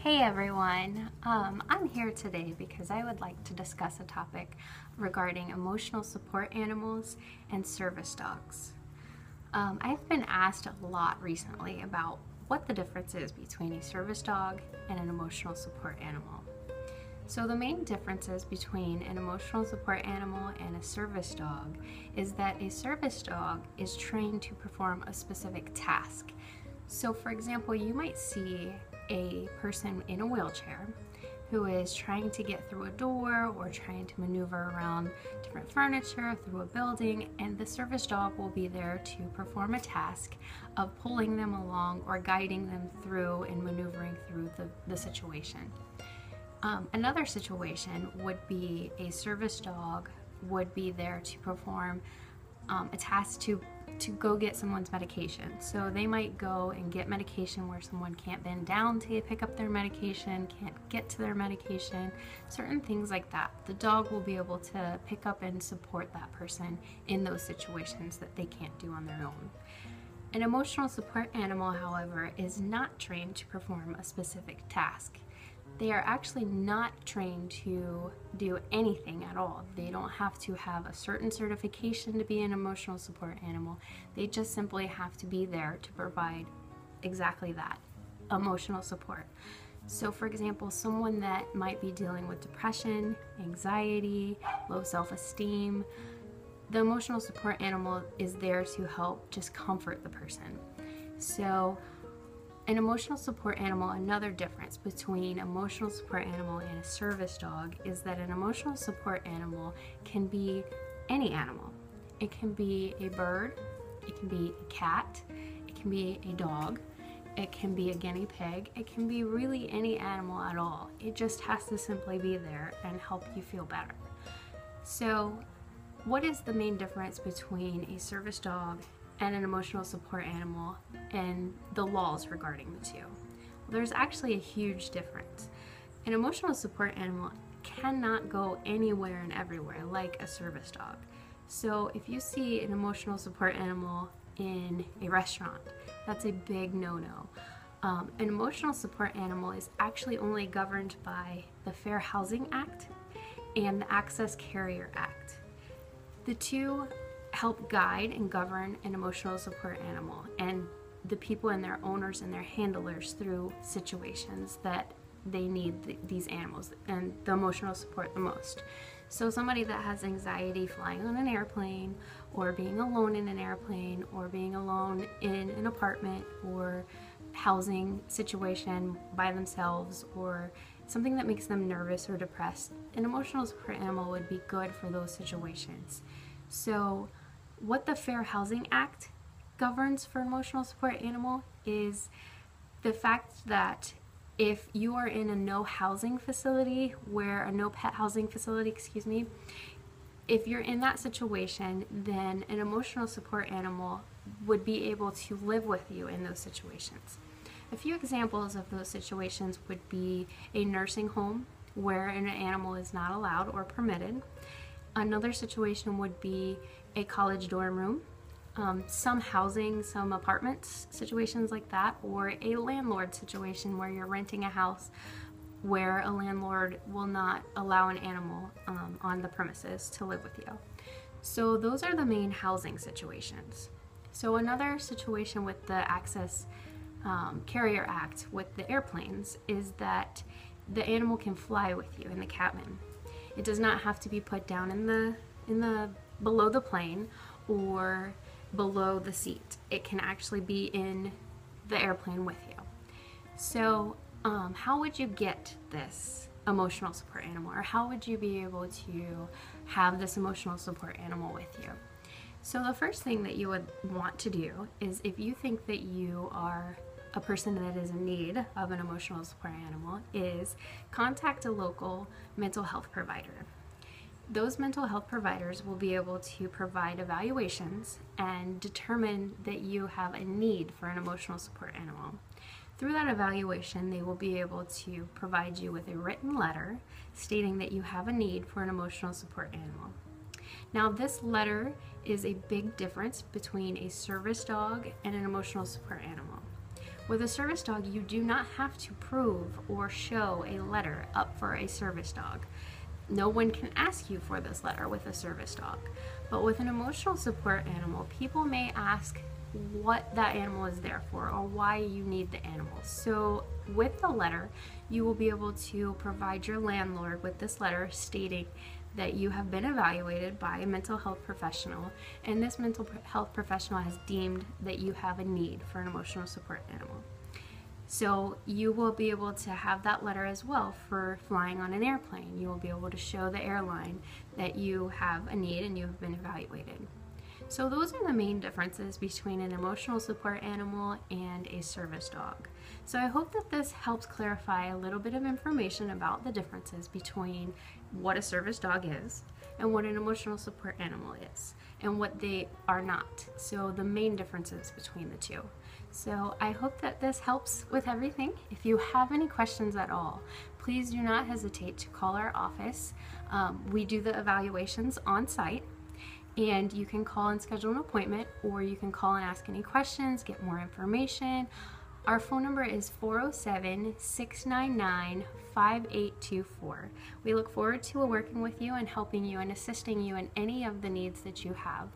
Hey everyone, I'm here today because I would like to discuss a topic regarding emotional support animals and service dogs. I've been asked a lot recently about what the difference is between a service dog and an emotional support animal. So the main differences between an emotional support animal and a service dog is that a service dog is trained to perform a specific task. So for example, you might see a person in a wheelchair who is trying to get through a door or trying to maneuver around different furniture through a building, and the service dog will be there to perform a task of pulling them along or guiding them through and maneuvering through the situation. Another situation would be a service dog would be there to perform a task to go get someone's medication. So they might go and get medication where someone can't bend down to pick up their medication, can't get to their medication, certain things like that. The dog will be able to pick up and support that person in those situations that they can't do on their own. An emotional support animal, however, is not trained to perform a specific task. They are actually not trained to do anything at all. They don't have to have a certain certification to be an emotional support animal. They just simply have to be there to provide exactly that, emotional support. So for example, someone that might be dealing with depression, anxiety, low self-esteem, the emotional support animal is there to help just comfort the person. So an emotional support animal, another difference between emotional support animal and a service dog is that an emotional support animal can be any animal. It can be a bird, it can be a cat, it can be a dog, it can be a guinea pig, it can be really any animal at all. It just has to simply be there and help you feel better. So what is the main difference between a service dog and an emotional support animal and the laws regarding the two? Well, there's actually a huge difference. An emotional support animal cannot go anywhere and everywhere like a service dog. So if you see an emotional support animal in a restaurant, that's a big no-no. An emotional support animal is actually only governed by the Fair Housing Act and the Access Carrier Act. The two help guide and govern an emotional support animal and the people and their owners and their handlers through situations that they need these animals and the emotional support the most. So somebody that has anxiety flying on an airplane, or being alone in an airplane, or being alone in an apartment or housing situation by themselves, or something that makes them nervous or depressed, an emotional support animal would be good for those situations. So what the Fair Housing Act governs for emotional support animal is the fact that if you are in a no pet housing facility, if you're in that situation, then an emotional support animal would be able to live with you in those situations. A few examples of those situations would be a nursing home where an animal is not allowed or permitted. Another situation would be a college dorm room, some housing, some apartments, situations like that, or a landlord situation where you're renting a house where a landlord will not allow an animal on the premises to live with you. So those are the main housing situations. So another situation with the Access Carrier Act with the airplanes is that the animal can fly with you in the cabin. It does not have to be put down in the below the plane or below the seat. It can actually be in the airplane with you. So how would you get this emotional support animal, or how would you be able to have this emotional support animal with you? So the first thing that you would want to do is, if you think that you are a person that is in need of an emotional support animal, is contact a local mental health provider. Those mental health providers will be able to provide evaluations and determine that you have a need for an emotional support animal. Through that evaluation, they will be able to provide you with a written letter stating that you have a need for an emotional support animal. Now, this letter is a big difference between a service dog and an emotional support animal. With a service dog, you do not have to prove or show a letter up for a service dog. No one can ask you for this letter with a service dog. But with an emotional support animal, people may ask what that animal is there for or why you need the animal. So with the letter, you will be able to provide your landlord with this letter stating that you have been evaluated by a mental health professional, and this mental health professional has deemed that you have a need for an emotional support animal. So you will be able to have that letter as well for flying on an airplane. You will be able to show the airline that you have a need and you have been evaluated. So those are the main differences between an emotional support animal and a service dog. So I hope that this helps clarify a little bit of information about the differences between what a service dog is and what an emotional support animal is and what they are not. So the main differences between the two. So I hope that this helps with everything. If you have any questions at all, please do not hesitate to call our office. We do the evaluations on site, and you can call and schedule an appointment, or you can call and ask any questions, get more information. Our phone number is 407-699-5824. We look forward to working with you and helping you and assisting you in any of the needs that you have.